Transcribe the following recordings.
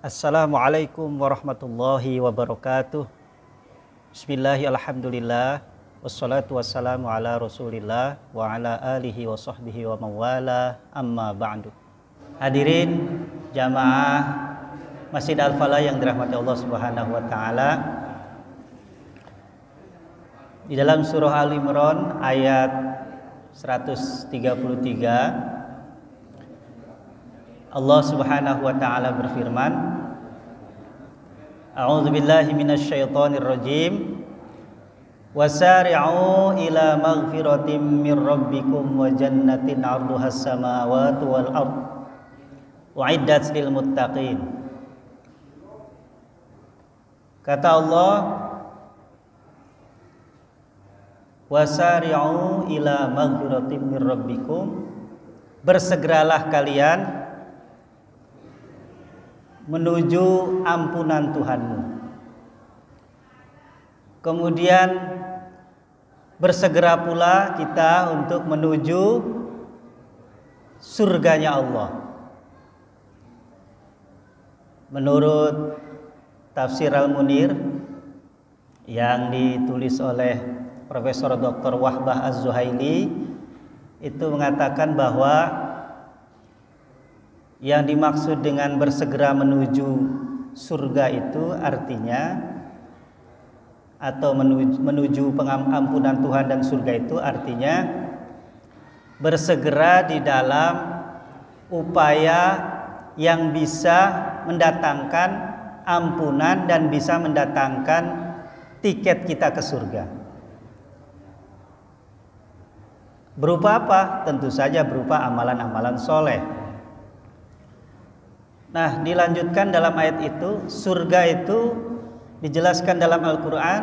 Assalamualaikum warahmatullahi wabarakatuh. Bismillahirrahmanirrahim. Alhamdulillah. Wassalatu wassalamu ala rasulillah wa ala alihi wa sahbihi wa mawala amma ba'du. Hadirin jamaah Masjid Al-Falah yang dirahmati Allah Subhanahu wa taala. Di dalam surah Al-Imran ayat 133 Allah Subhanahu wa taala berfirman, A'udzu billahi minasyaitonir rajim. Wasari'u ila maghfiratin mir rabbikum wa jannatin 'arduhas samawati wal ard u'iddat lil muttaqin. Kata Allah, wasari'u ila maghfiratin mir rabbikum, bersegeralah kalian menuju ampunan Tuhanmu. Kemudian bersegera pula kita untuk menuju surganya Allah. Menurut tafsir Al-Munir yang ditulis oleh Profesor Dr. Wahbah Az-Zuhaili, itu mengatakan bahwa yang dimaksud dengan bersegera menuju surga itu artinya, atau menuju pengampunan Tuhan dan surga itu artinya bersegera di dalam upaya yang bisa mendatangkan ampunan dan bisa mendatangkan tiket kita ke surga. Berupa apa? Tentu saja berupa amalan-amalan soleh. Nah, dilanjutkan dalam ayat itu, surga itu dijelaskan dalam Al-Quran,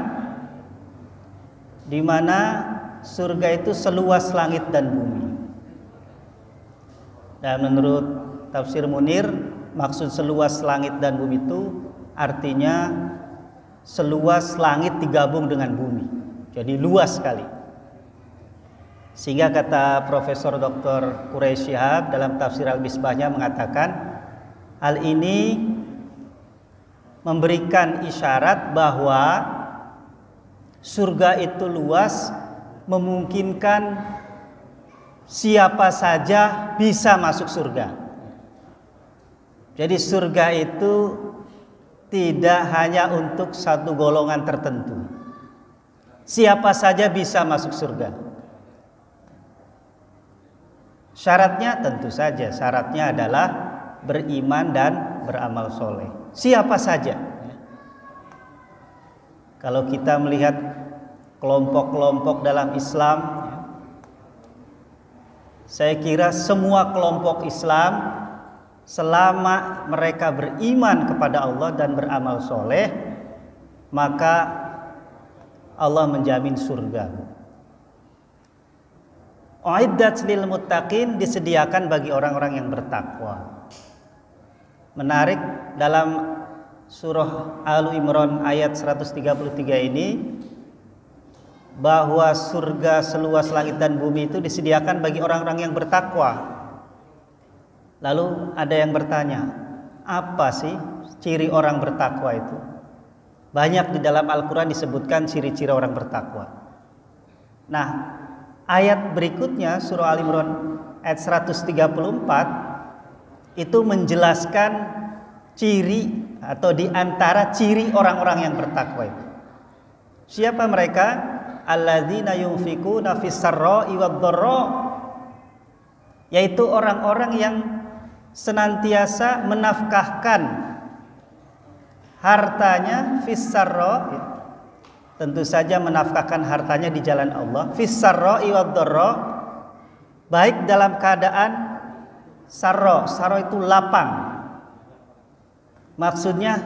di mana surga itu seluas langit dan bumi. Dan menurut tafsir Munir, maksud seluas langit dan bumi itu artinya seluas langit digabung dengan bumi. Jadi luas sekali. Sehingga kata Profesor Dr. Quraish Shihab dalam tafsir Al-Misbahnya mengatakan, hal ini memberikan isyarat bahwa surga itu luas, memungkinkan siapa saja bisa masuk surga. Jadi surga itu tidak hanya untuk satu golongan tertentu. Siapa saja bisa masuk surga. Syaratnya tentu saja, syaratnya adalah beriman dan beramal soleh. Siapa saja. Kalau kita melihat kelompok-kelompok dalam Islam, saya kira semua kelompok Islam selama mereka beriman kepada Allah dan beramal soleh, maka Allah menjamin surga. U'iddat lil muttaqin, disediakan bagi orang-orang yang bertakwa. Menarik, dalam surah Al-Imran ayat 133 ini, bahwa surga seluas langit dan bumi itu disediakan bagi orang-orang yang bertakwa. Lalu ada yang bertanya, apa sih ciri orang bertakwa itu? Banyak di dalam Al-Quran disebutkan ciri-ciri orang bertakwa. Nah, ayat berikutnya surah Al-Imran ayat 134 itu menjelaskan ciri atau di antara ciri orang-orang yang bertakwa itu. Siapa mereka? Alladzina yunfikuna fis sarra'i wad dharra, yaitu orang-orang yang senantiasa menafkahkan hartanya fis sarra, tentu saja menafkahkan hartanya di jalan Allah, fis sarra'i wad dharra, baik dalam keadaan sarra itu lapang. Maksudnya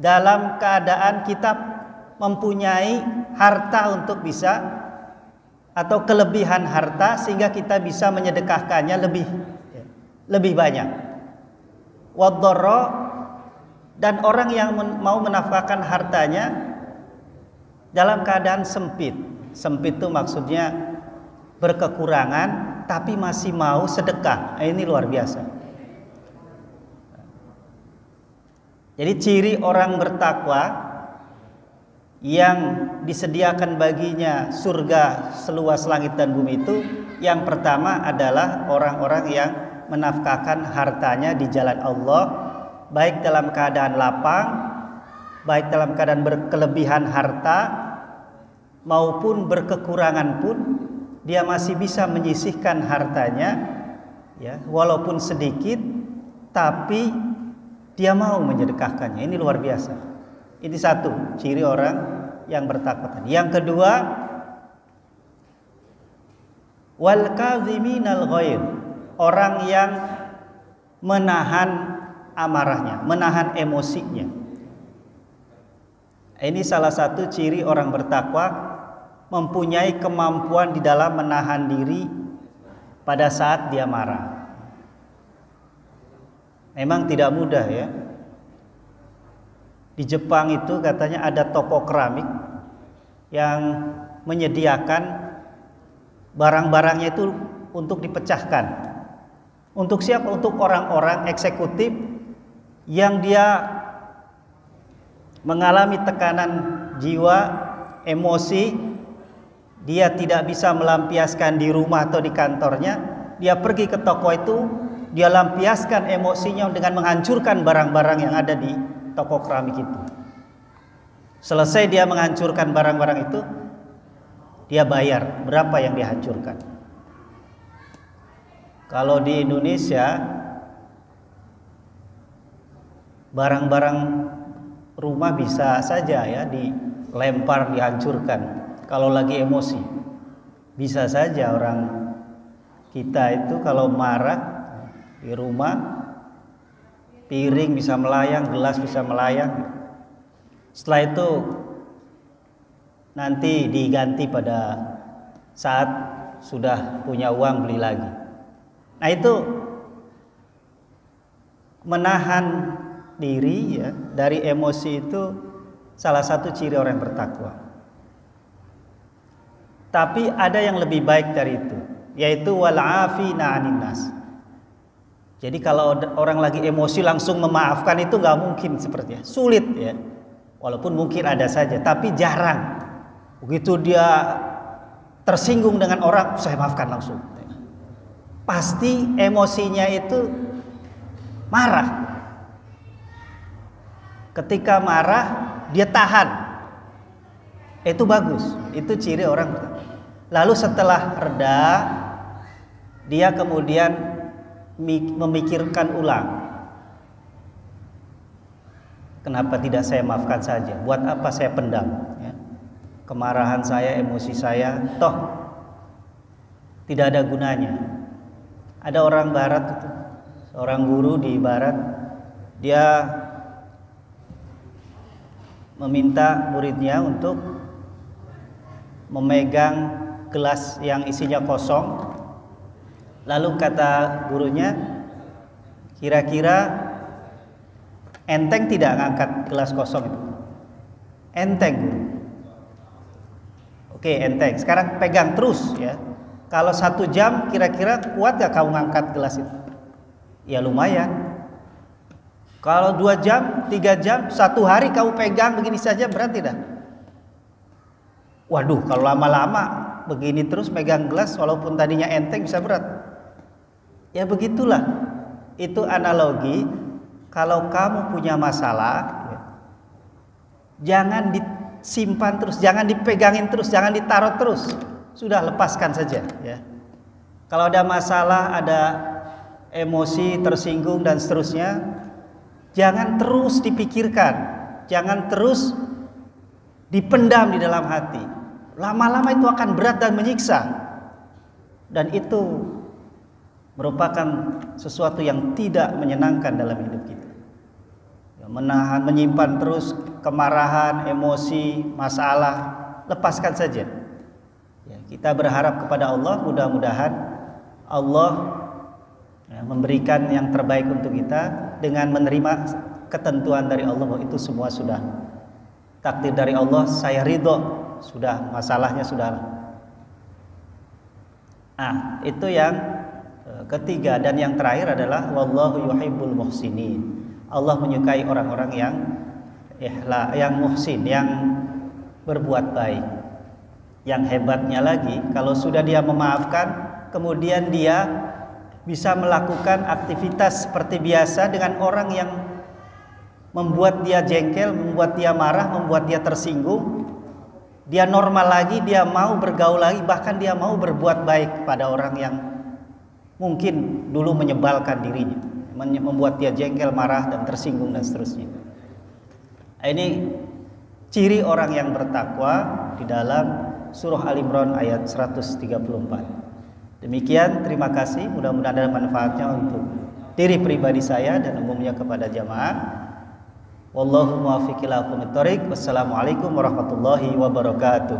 dalam keadaan kita mempunyai harta untuk bisa, atau kelebihan harta sehingga kita bisa menyedekahkannya lebih banyak. Wad dharra, dan orang yang mau menafkahkan hartanya dalam keadaan sempit. Sempit itu maksudnya berkekurangan tapi masih mau sedekah. Ini luar biasa. Jadi ciri orang bertakwa yang disediakan baginya surga seluas langit dan bumi itu, yang pertama adalah orang-orang yang menafkahkan hartanya di jalan Allah, baik dalam keadaan lapang, baik dalam keadaan berkelebihan harta maupun berkekurangan pun dia masih bisa menyisihkan hartanya, ya, walaupun sedikit, tapi dia mau menyedekahkannya. Ini luar biasa. Ini satu ciri orang yang bertakwa. Yang kedua, wal kadziminal ghaidh, orang yang menahan amarahnya, menahan emosinya. Ini salah satu ciri orang bertakwa, mempunyai kemampuan di dalam menahan diri pada saat dia marah. Memang tidak mudah ya. Di Jepang itu katanya ada toko keramik yang menyediakan barang-barangnya itu untuk dipecahkan. Untuk siapa? Untuk orang-orang eksekutif yang dia mengalami tekanan jiwa, emosi, dia tidak bisa melampiaskan di rumah atau di kantornya, dia pergi ke toko itu, dia lampiaskan emosinya dengan menghancurkan barang-barang yang ada di toko keramik itu. Selesai dia menghancurkan barang-barang itu, dia bayar berapa yang dihancurkan. Kalau di Indonesia barang-barang rumah bisa saja ya dilempar, dihancurkan. Kalau lagi emosi, bisa saja orang kita itu kalau marah di rumah, piring bisa melayang, gelas bisa melayang. Setelah itu nanti diganti pada saat sudah punya uang beli lagi. Nah itu menahan diri ya dari emosi itu salah satu ciri orang yang bertakwa. Tapi ada yang lebih baik dari itu, yaitu wal afina 'anin nas. Jadi kalau orang lagi emosi langsung memaafkan itu nggak mungkin, sepertinya sulit ya. Walaupun mungkin ada saja, tapi jarang. Begitu dia tersinggung dengan orang, saya maafkan langsung. Pasti emosinya itu marah. Ketika marah dia tahan. Itu bagus, itu ciri orang. Lalu setelah reda, dia kemudian memikirkan ulang. Kenapa tidak saya maafkan saja? Buat apa saya pendam? Ya. Kemarahan saya, emosi saya, toh tidak ada gunanya. Ada orang barat itu, seorang guru di barat, dia meminta muridnya untuk memegang gelas yang isinya kosong. Lalu kata gurunya, kira-kira enteng tidak ngangkat gelas kosong itu? Enteng. Oke, enteng. Sekarang pegang terus ya. Kalau 1 jam kira-kira kuat gak kamu ngangkat gelas itu? Ya lumayan. Kalau 2 jam, 3 jam, 1 hari kamu pegang begini saja, berat tidak? Waduh, kalau lama-lama begini terus megang gelas, walaupun tadinya enteng bisa berat. Ya begitulah. Itu analogi. Kalau kamu punya masalah, ya, jangan disimpan terus, jangan dipegangin terus, jangan ditaruh terus. Sudah, lepaskan saja. Ya. Kalau ada masalah, ada emosi, tersinggung dan seterusnya, jangan terus dipikirkan, jangan terus dipendam di dalam hati. Lama-lama itu akan berat dan menyiksa. Dan itu merupakan sesuatu yang tidak menyenangkan dalam hidup kita. Menahan, menyimpan terus kemarahan, emosi, masalah, lepaskan saja. Ya, kita berharap kepada Allah, mudah-mudahan Allah memberikan yang terbaik untuk kita dengan menerima ketentuan dari Allah bahwa itu semua sudah takdir dari Allah, saya ridho, sudah, masalahnya sudah. Nah, itu yang ketiga. Dan yang terakhir adalah wallahu yuhibbul muhsinin. Allah menyukai orang-orang yang yang muhsin, yang berbuat baik. Yang hebatnya lagi, kalau sudah dia memaafkan, kemudian dia bisa melakukan aktivitas seperti biasa dengan orang yang membuat dia jengkel, membuat dia marah, membuat dia tersinggung. Dia normal lagi, dia mau bergaul lagi, bahkan dia mau berbuat baik pada orang yang mungkin dulu menyebalkan dirinya, membuat dia jengkel, marah, dan tersinggung, dan seterusnya. Ini ciri orang yang bertakwa di dalam Surah Al-Imran ayat 134. Demikian, terima kasih. Mudah-mudahan ada manfaatnya untuk diri pribadi saya dan umumnya kepada jamaah. Wallahu muwaffiq ila aqwamit thoriq. Wassalamualaikum warahmatullahi wabarakatuh.